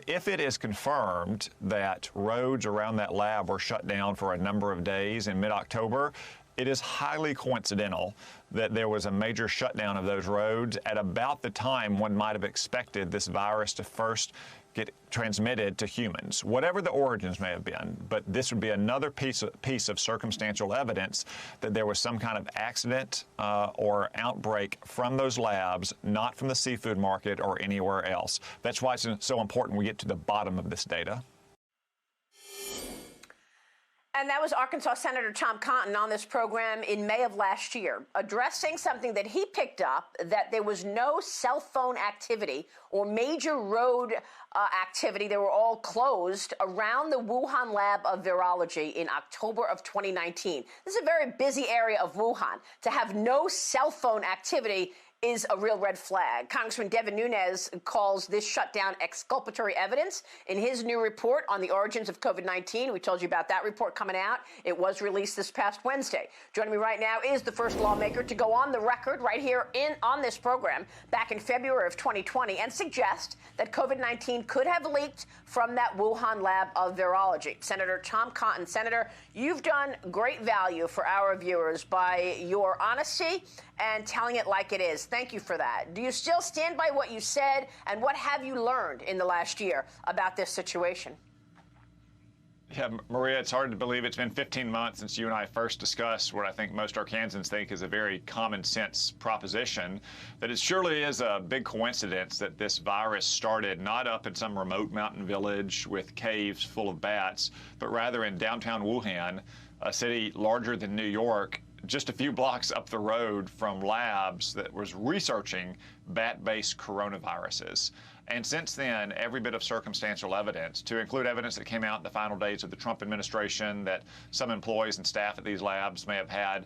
if it is confirmed that roads around that lab were shut down for a number of days in mid-October, it is highly coincidental that there was a major shutdown of those roads at about the time one might have expected this virus to first get transmitted to humans, whatever the origins may have been. But this would be another piece of circumstantial evidence that there was some kind of accident or outbreak from those labs, not from the seafood market or anywhere else. That's why it's so important we get to the bottom of this data. And that was Arkansas Senator Tom Cotton on this program in May of last year, addressing something that he picked up, that there was no cell phone activity or major road activity. They were all closed around the Wuhan lab of virology in October of 2019. This is a very busy area of Wuhan. To have no cell phone activity is a real red flag. Congressman Devin Nunes calls this shutdown exculpatory evidence in his new report on the origins of COVID-19. We told you about that report coming out. It was released this past Wednesday. Joining me right now is the first lawmaker to go on the record right here on this program back in February of 2020 and suggest that COVID-19 could have leaked from that Wuhan lab of virology. Senator Tom Cotton. Senator, you've done great value for our viewers by your honesty and telling it like it is. Thank you for that. Do you still stand by what you said, and what have you learned in the last year about this situation? Yeah, Maria, it's hard to believe it's been 15 months since you and I first discussed what I think most Arkansans think is a very common sense proposition, that it surely is a big coincidence that this virus started not up in some remote mountain village with caves full of bats, but rather in downtown Wuhan, a city larger than New York, just a few blocks up the road from labs that was researching bat-based coronaviruses. And since then, every bit of circumstantial evidence, to include evidence that came out in the final days of the Trump administration that some employees and staff at these labs may have had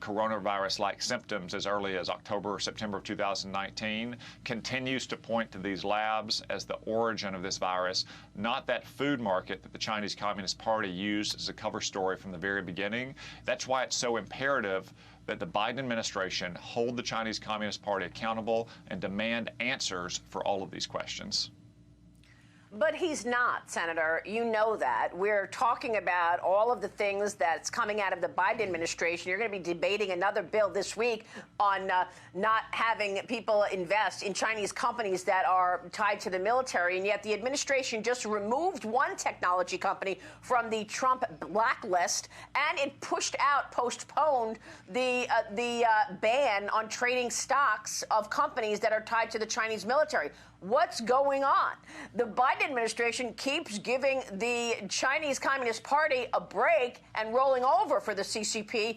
coronavirus-like symptoms as early as October or September of 2019, continues to point to these labs as the origin of this virus, not that food market that the Chinese Communist Party used as a cover story from the very beginning. That's why it's so imperative that the Biden administration hold the Chinese Communist Party accountable and demand answers for all of these questions. But he's not, Senator. You know that. We're talking about all of the things that's coming out of the Biden administration. You're going to be debating another bill this week on not having people invest in Chinese companies that are tied to the military. And yet the administration just removed one technology company from the Trump blacklist, and it postponed the ban on trading stocks of companies that are tied to the Chinese military. What's going on? The Biden administration keeps giving the Chinese Communist Party a break and rolling over for the CCP.